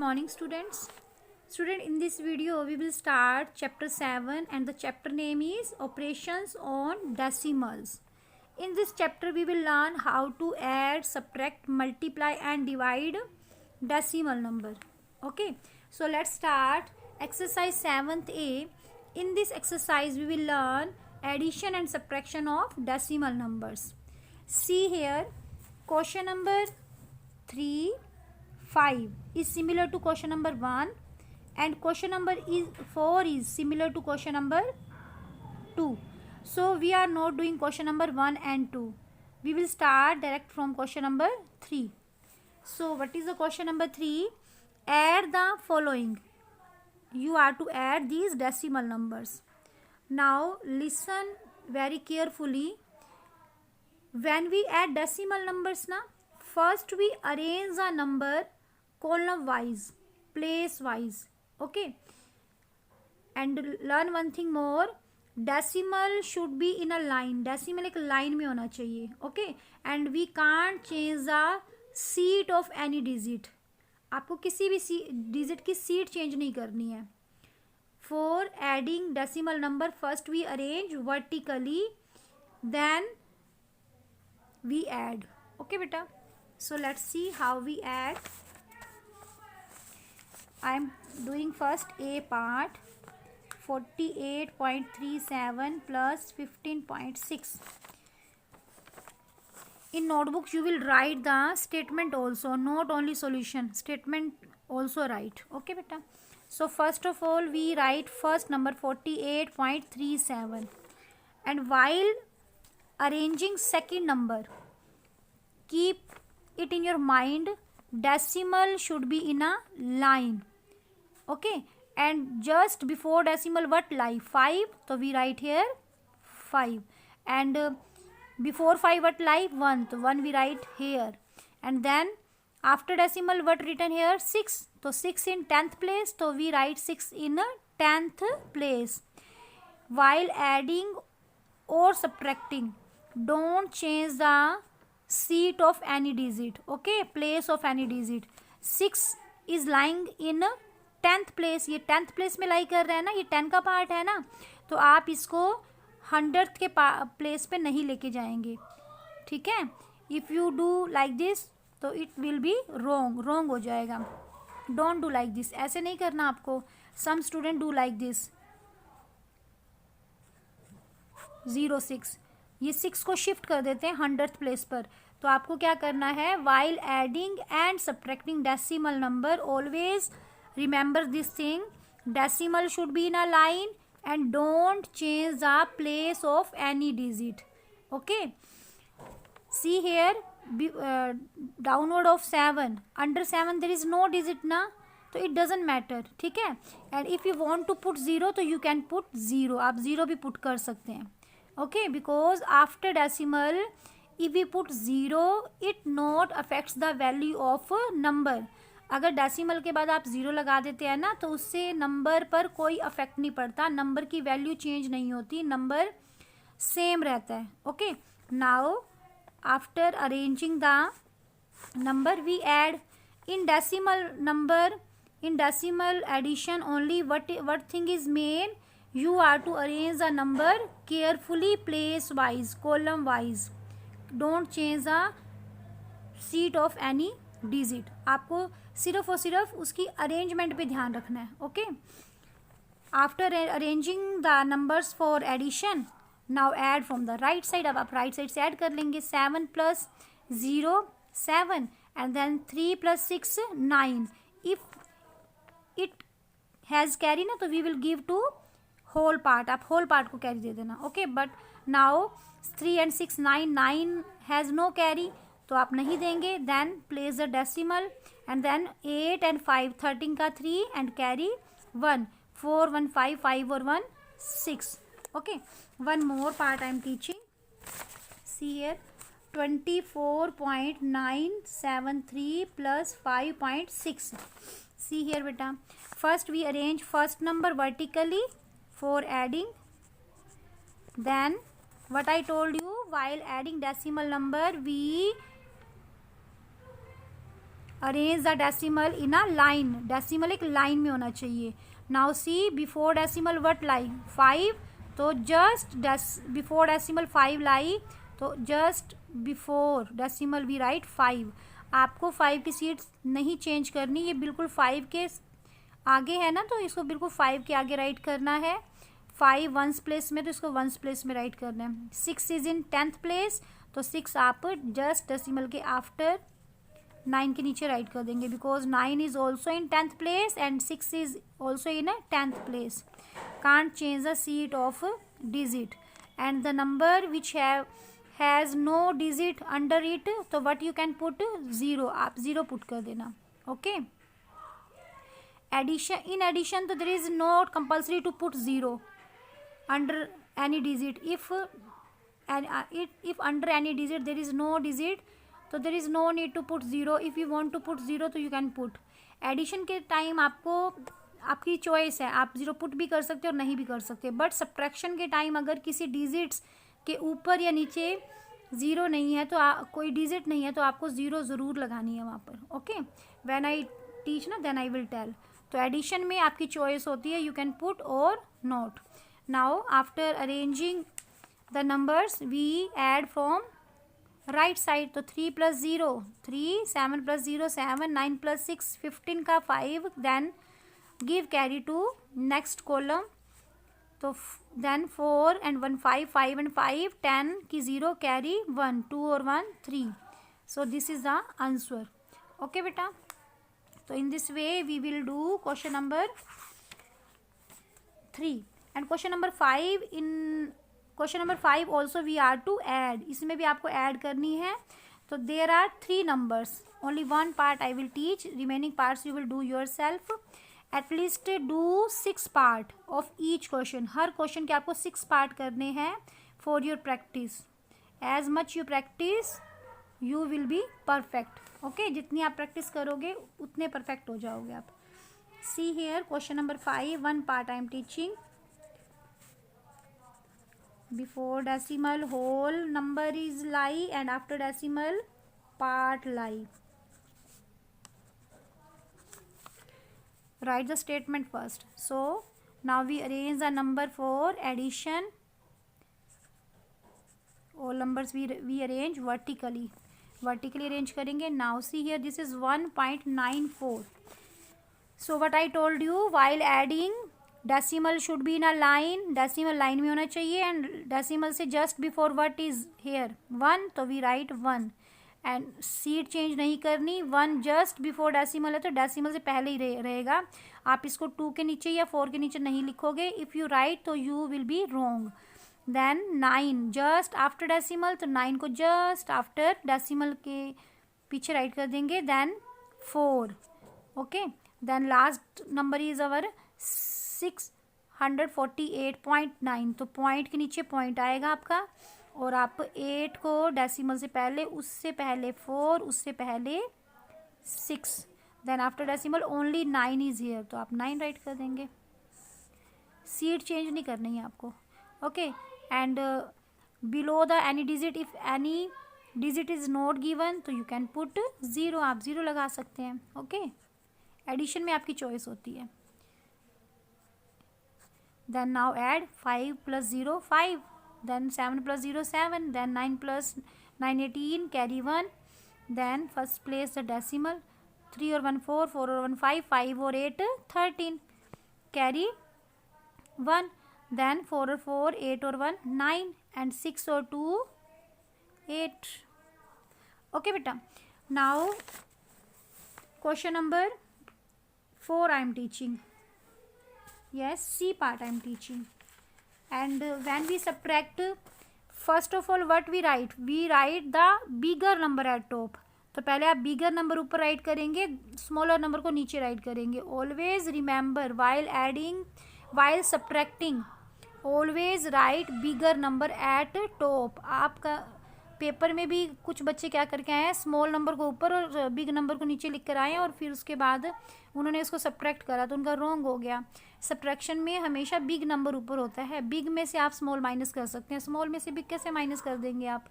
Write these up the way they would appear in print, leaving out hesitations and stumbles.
Morning students. In this video we will start chapter 7 and the chapter name is operations on decimals. In this chapter we will learn how to add, subtract, multiply and divide decimal number. Okay, so let's start exercise 7th A. In this exercise we will learn addition and subtraction of decimal numbers. See here, question number 3 5 is similar to question number 1 and question number 4 is similar to question number 2. So we are not doing question number 1 and 2. We will start direct from question number 3. So what is the question number 3? Add the following. You are to add these decimal numbers. Now listen very carefully. When we add decimal numbers now, first we arrange a number column wise, place wise. Okay, and learn one thing more, decimal should be in a line. Decimal एक line में होना चाहिए. Okay, and we can't change the seat of any digit. आपको किसी भी digit की seat change नहीं करनी है. For adding decimal number, first we arrange vertically, then we add. Okay beta, so let's see how we add. I am doing first A part, 48.37 plus 15.6. In notebook you will write the statement also, not only solution, statement also write. Okay beta, so first of all we write first number 48.37 and while arranging second number, keep it in your mind, decimal should be in a line. Okay, and just before decimal what lie? 5, so we write here 5, and before 5 what lie? 1, so 1 we write here, and then after decimal what written here? 6, so 6 in 10th place, so we write 6 in 10th place. While adding or subtracting, don't change the seat of any digit. Okay, place of any digit. 6 is lying in 10th place. ये 10th place में लाई कर रहा है ना, ये 10 का part है ना, तो आप इसको 100th के प्लेस पे नहीं लेके जाएंगे. ठीक है, if you do like this तो इट विल बी रॉन्ग हो जाएगा. डोंट डू लाइक दिस, ऐसे नहीं करना आपको. Some student do like this. 06, ये 6 को शिफ्ट कर देते हैं 100th प्लेस पर. तो आपको क्या करना है, while adding and subtracting decimal number always remember this thing, decimal should be in a line and don't change the place of any digit. Okay, see here, downward of 7, under 7 there is no digit ना, तो it doesn't matter. ठीक है, and if you want to put 0 तो you can put 0, आप 0 भी put कर सकते हैं. Okay, because after decimal if we put 0 it not affects the value of number. अगर डेसिमल के बाद आप 0 लगा देते हैं ना तो उससे नंबर पर कोई अफेक्ट नहीं पड़ता, नंबर की वैल्यू चेंज नहीं होती, नंबर सेम रहता है. Okay, now after arranging the number we add in decimal number. In decimal addition only what thing is main, you are to arrange the number carefully, place wise, column wise. Don't change the seat of any digit. आपको सिर्फ और सिर्फ उसकी arrangement पे ध्यान रखना है. Okay, after arranging the numbers for addition, now add from the right side. अब आप राइट साइड से ऐड कर लेंगे. 7 + 0 7 and then 3 + 6 9. If it has carry ना तो we will give to whole part, आप होल पार्ट को कैरी दे देना. Okay, but now 3 and 6 9 has no carry तो आप नहीं देंगे. Then place the decimal and then 8 and 5 13 का 3 एंड कैरी 1 4 1 5 5 और 1 6. Okay, one more part I am teaching. See here, 24.973 plus 5.6. see here beta, first we arrange first number vertically for adding, then what I told you, while adding decimal number we arrange the decimal in a line, decimal एक line में होना चाहिए. Now see before decimal what lie 5, तो just before decimal 5 lie, तो just before decimal we write 5. आपको 5 की seats नहीं change करनी, ये बिल्कुल 5 के आगे है ना, तो इसको बिल्कुल 5 के आगे राइट करना है. 5 वंस प्लेस में, तो इसको वंस प्लेस में राइट करना है. 6 इज इन 10th प्लेस, तो 6 आप जस्ट डेसिमल के आफ्टर 9 के नीचे राइट कर देंगे, because 9 is also in 10th place and 6 is also in 10th place. Can't change the seat of digit and the number which has no digit under it, तो what you can put 0, आप 0 put कर देना. Okay. Addition, in addition तो there is not compulsory to put 0 under any digit. If under any digit there is no digit, तो there is no need to put 0. if you want to put 0 तो you can put. Addition के time आपको आपकी choice है, आप 0 put भी कर सकते हो और नहीं भी कर सकते. बट सब्ट्रैक्शन के टाइम अगर किसी डिजिट्स के ऊपर या नीचे 0 नहीं है, तो कोई डिजिट नहीं है, तो आपको 0 ज़रूर लगानी है वहाँ पर. ओके. व्हेन आई टीच ना देन आई विल टेल. तो एडिशन में आपकी चॉइस होती है, यू कैन पुट और not. Now after arranging the numbers we add from right side. तो 3 plus 0 3, 7 plus 0 7, 9 plus 6 15 का 5, then give carry to next column. तो then 4 and 1 5, 5 and 5 10 की 0 carry 1, 2 और 1 3. so this is the answer. okay बेटा. तो in this way we will do question number 3 and question number 5. in question number 5 also we are to add, इसमें भी आपको add करनी है. तो there are 3 numbers, only 1 part I will teach, remaining parts you will do yourself. At least do 6 part of each question. हर question के आपको 6 part करने हैं for your practice. As much you practice you will be perfect. Okay. जितनी आप practice करोगे उतने perfect हो जाओगे आप. See here question number 5, 1 part I am teaching. Before decimal whole number is lie and after decimal part lie. Write the statement first. So now we arrange the number for addition. All numbers we arrange vertically arrange करेंगे. Now see here, this is 1.94. so what I told you, while adding decimal should be in a line, decimal line में होना चाहिए. And decimal से just before what is here 1, तो we write 1. And seat change नहीं करनी. 1 just before decimal है, तो decimal से पहले ही रहेगा. आप इसको 2 के नीचे या 4 के नीचे नहीं लिखोगे. इफ़ यू राइट तो you will be wrong. Then 9 just after decimal, तो 9 को जस्ट आफ्टर डेसिमल के पीछे राइट कर देंगे. Then 4. Okay. Then last number is our 648.9. तो पॉइंट के नीचे पॉइंट आएगा आपका, और आप 8 को डेसिमल से पहले, उससे पहले 4, उससे पहले 6. Then after decimal only 9 is here, तो आप 9 राइट कर देंगे. सीट चेंज नहीं करनी है आपको. Okay. And below the any digit, if any digit is not given, तो यू कैन पुट 0, आप 0 लगा सकते हैं. ओके. एडिशन में आपकी चॉइस होती है. then now add 5 plus 0 5, then 7 plus 0 7, then 9 plus 9 18, carry 1. then first place the decimal. 3 और 1 4, 4 और 1 5, 5 और 8 13, carry 1. then 4 और 4 8 और 1 9, and 6 और 2 8. okay बेटा. now question number 4 I am teaching. yes, C part I am teaching. and when we subtract, first of all what we write the bigger number at top. तो पहले आप bigger number ऊपर right करेंगे, smaller number को नीचे right करेंगे. Always remember while subtracting always right bigger number eight top. आपका paper में भी कुछ बच्चे क्या करके आए हैं, स्मॉल नंबर को ऊपर और बिग नंबर को नीचे लिख कर आए हैं, और फिर उसके बाद उन्होंने इसको सब्ट्रैक्ट करा तो उनका रॉन्ग हो गया. सब्ट्रैक्शन में हमेशा बिग नंबर ऊपर होता है. बिग में से आप स्मॉल माइनस कर सकते हैं, स्मॉल में से बिग कैसे माइनस कर देंगे आप,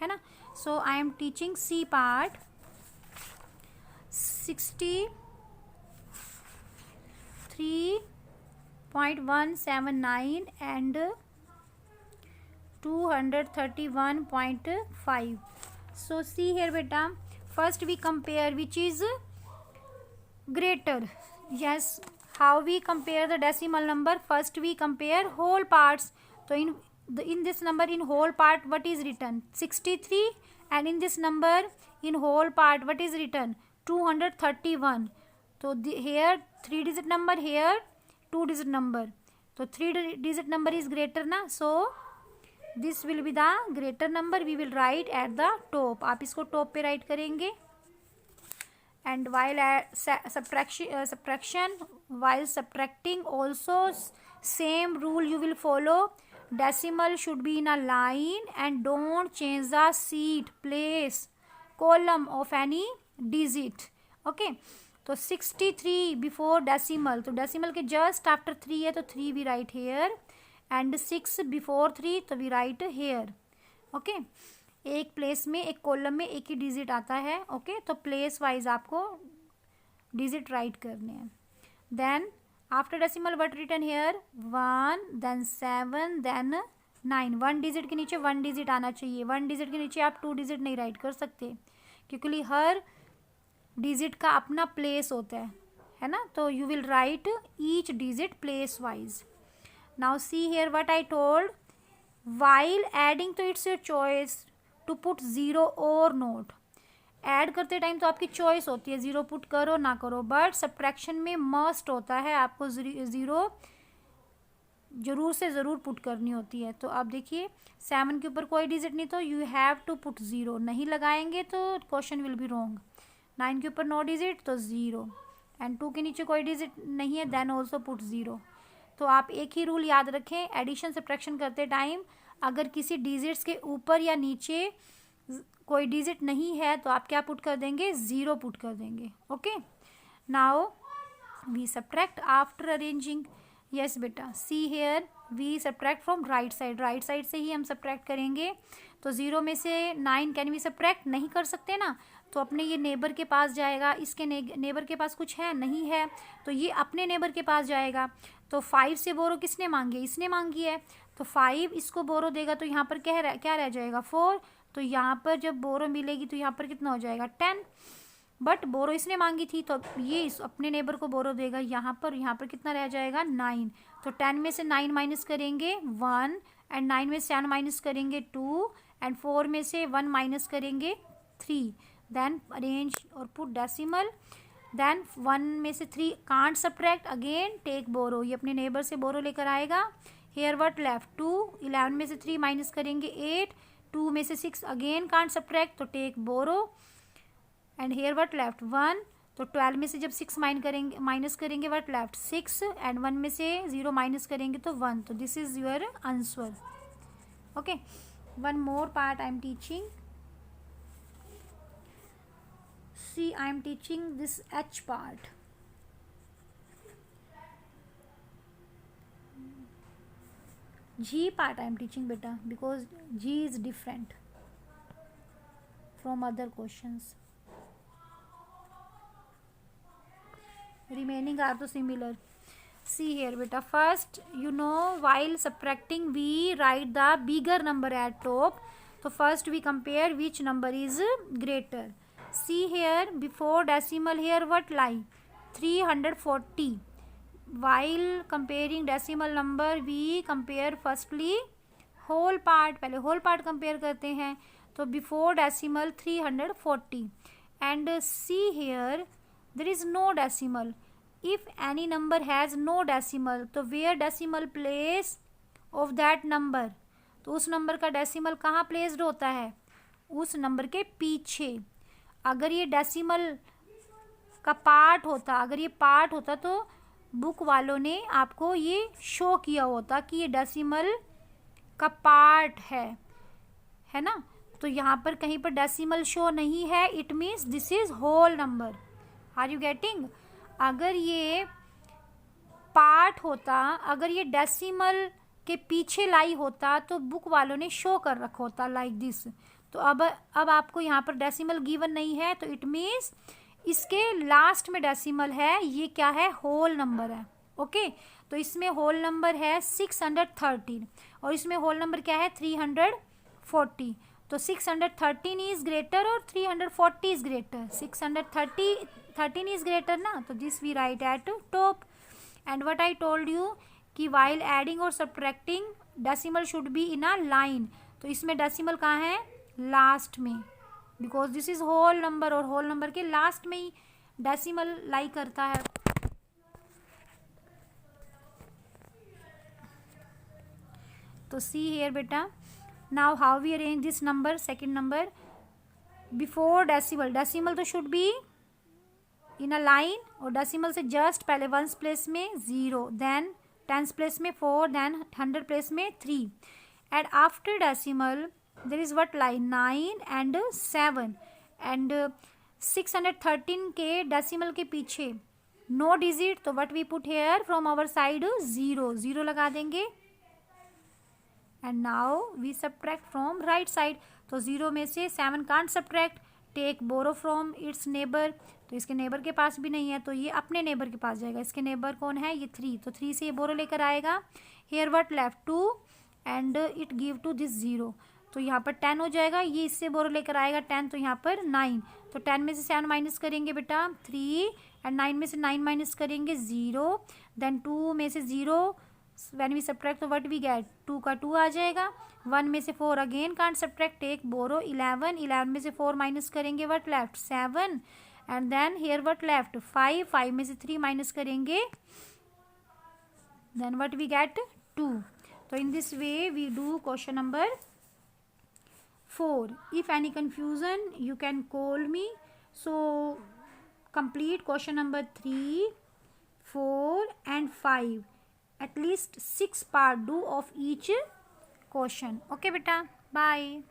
है ना. So I am teaching C part. 63.179 and 231.5. So see here beta, first we compare which is greater. Yes, how we compare the decimal number? First we compare whole parts. So in this number, in whole part, what is written? 63. And in this number, in whole part, what is written? 231. So here 3-digit number, here 2-digit number. So 3-digit number is greater na. So this will be the greater number. We will write at the top. आप इसको top पे write करेंगे. And while subtraction, while subtracting also same rule you will follow. Decimal should be in a line and don't change the seat, place, column of any digit. Okay. तो 63 before decimal. तो decimal के just after 3 है तो 3 we write here. And 6 before 3 तो we write here. Okay. एक place में, एक column में एक ही डिजिट आता है. ओके. तो प्लेस वाइज आपको डिजिट राइट करने हैं. Then after decimal what written here? 1, then 7, then 9. 1 digit के नीचे 1 डिजिट आना चाहिए. 1 डिजिट के नीचे आप 2 डिजिट नहीं राइट कर सकते क्योंकि हर डिजिट का अपना प्लेस होता है ना. तो you will write each digit place wise. Now see here what I told. While adding तो it's your choice to put 0 और नोट. ऐड करते टाइम तो आपकी चॉइस होती है 0 पुट करो ना करो. बट सब्ट्रैक्शन में मस्ट होता है आपको 0 जरूर से ज़रूर पुट करनी होती है. तो आप देखिए 7 के ऊपर कोई डिजिट नहीं तो यू हैव टू पुट 0. नहीं लगाएंगे तो क्वेश्चन विल बी रॉन्ग. 9 के ऊपर नो डिजिट तो 0. एंड 2 के नीचे कोई डिजिट नहीं है देन ऑल्सो पुट 0. तो आप एक ही रूल याद रखें. एडिशन सब्ट्रैक्शन करते टाइम अगर किसी डिजिट्स के ऊपर या नीचे कोई डिजिट नहीं है तो आप क्या पुट कर देंगे? 0 पुट कर देंगे. Okay. Now we subtract after arranging. Yes बेटा, see here we subtract from right side. Right side से ही हम सब्ट्रैक्ट करेंगे. तो 0 में से 9 कैन वी सब्ट्रैक्ट? नहीं कर सकते ना. तो अपने ये नेबर के पास जाएगा. इसके नेबर के पास कुछ है नहीं है तो ये अपने नेबर के पास जाएगा. तो 5 से बोरो किसने मांगी? इसने मांगी है. तो 5 इसको बोरो देगा तो यहाँ पर क्या रह जाएगा? 4. तो यहाँ पर जब बोरो मिलेगी तो यहाँ पर कितना हो जाएगा? 10. बट बोरो इसने मांगी थी तो ये अपने नेबर को बोरो देगा. यहाँ पर कितना रह जाएगा? 9. तो 10 में से 9 माइनस करेंगे 1 एंड 9 में से 7 माइनस करेंगे 2 एंड 4 में से 1 माइनस करेंगे 3. देन अरेंज और पुट डेसिमल. देन 1 में से 3 कांट सब्ट्रैक्ट. अगेन टेक बोरो. ये अपने नेबर से बोरो लेकर आएगा. Here what left? 2. 11 में से 3 माइनस करेंगे 8. 2 में से 6 अगेन कांट सब्ट्रैक्ट तो take borrow. And here what left? 1. तो 12 में से जब 6 माइनस करेंगे व्हाट लेफ्ट? 6. एंड 1 में से 0 माइनस करेंगे तो 1. तो this is your answer. Okay. One more part I am teaching. See, I am teaching this H part. G part I am teaching beta because G is different from other questions. Remaining are the similar. See here beta. First, you know, while subtracting we write the bigger number at top. So first we compare which number is greater. See here before decimal here what lie? 340. While comparing decimal number we compare firstly whole part. पहले whole part compare करते हैं. तो before decimal 340. And see here there is no decimal. If any number has no decimal तो where decimal place of that number? तो उस number का decimal कहाँ placed होता है? उस नंबर के पीछे. अगर ये डेसिमल का पार्ट होता तो बुक वालों ने आपको ये शो किया होता कि ये डेसिमल का पार्ट है ना. तो यहाँ पर कहीं पर डेसिमल शो नहीं है. It means this is whole number. Are you getting? अगर ये पार्ट होता, अगर ये डेसिमल के पीछे लाई होता तो बुक वालों ने शो कर रखा होता लाइक दिस. तो अब आपको यहाँ पर डेसिमल गिवन नहीं है तो इट मीन्स इसके लास्ट में डेसिमल है, ये क्या है, होल नंबर है। ओके, तो इसमें होल नंबर है 613 और इसमें होल नंबर क्या है 340। तो 613 इज ग्रेटर और 340 इज ग्रेटर। 613 इज ग्रेटर ना, तो this we write at top. And what I told you कि वाइल एडिंग और subtracting decimal should be in a line. तो इसमें डेसिमल कहाँ है, लास्ट में, because this is whole number और होल नंबर के लास्ट में ही डेसिमल लाई करता है। तो सी हेयर बेटा, now how we arrange this number. Second number before decimal, decimal तो should be in a line और डेसिमल से जस्ट पहले वंस प्लेस में 0, देन टेंस प्लेस में 4, देन 100 प्लेस में 3 and after decimal there is what line 9 and 7 and 613 के decimal के पीछे नो डिजिट, तो what we put here from our side 0, 0 लगा देंगे। And now we subtract from right side. तो 0 में से 7 can't subtract, take borrow from its neighbour. तो इसके नेबर के पास भी नहीं है, तो ये अपने नेबर के पास जाएगा। इसके नेबर कौन है, ये 3, तो 3 से ये बोरो लेकर आएगा। Here what left 2 and it give to this 0, तो यहाँ पर 10 हो जाएगा। ये इससे बोरो लेकर आएगा 10, तो यहाँ पर 9। तो 10 में से 7 माइनस करेंगे बेटा 3 एंड 9 में से 9 माइनस करेंगे 0, देन 2 में से 0 व्हेन वी सब्ट्रैक्ट तो व्हाट वी गेट 2 का 2 आ जाएगा। 1 में से 4 again can't subtract, take borrow 11, 11 में से 4 माइनस करेंगे what left 7 and then here what left 5, 5 में से 3 माइनस करेंगे देन व्हाट वी गेट 2। तो in this way we do question number 4. If any confusion you can call me. So complete question number 3, 4 and 5. At least 6 part do of each question. Okay beta, bye.